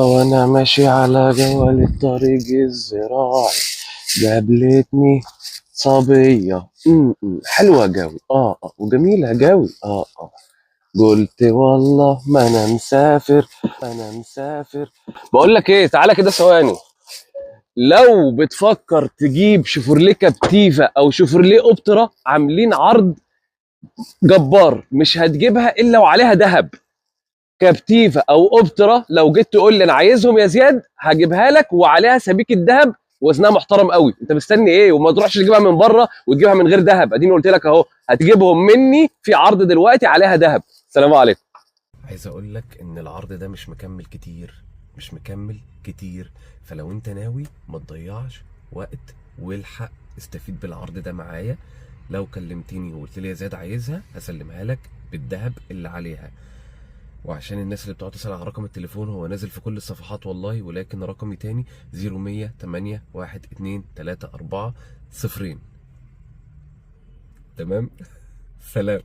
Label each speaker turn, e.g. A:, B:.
A: وانا ماشي على جوال الطريق الزراعي قابلتني صبية حلوة جوي وجميلة جوي قلت والله ما انا مسافر. بقول لك ايه، تعالى كده ثواني. لو بتفكر تجيب شيفورليه كابتيفا او شيفورليه اوبترا، عاملين عرض جبار، مش هتجيبها الا وعليها ذهب. كابتيفا او اوبترا لو جيت تقول لي انا عايزهم يا زياد هجيبها لك وعليها سبيكه ذهب، وزنها محترم قوي. انت مستني ايه؟ وما تروحش تجيبها من بره وتجيبها من غير ذهب. اديني قلت لك اهو، هتجيبهم مني في عرض دلوقتي عليها ذهب. السلام عليكم. عايز اقول لك ان العرض ده مش مكمل كتير، فلو انت ناوي ما تضيعش وقت والحق استفيد بالعرض ده معايا. لو كلمتني وقلت لي يا زياد عايزها هسلمها لك بالذهب اللي عليها. وعشان الناس اللي بتقعد تسأل على رقم التليفون، هو نازل في كل الصفحات والله، ولكن رقمي تاني 0100 8 1 2 3 4 0. تمام. سلام.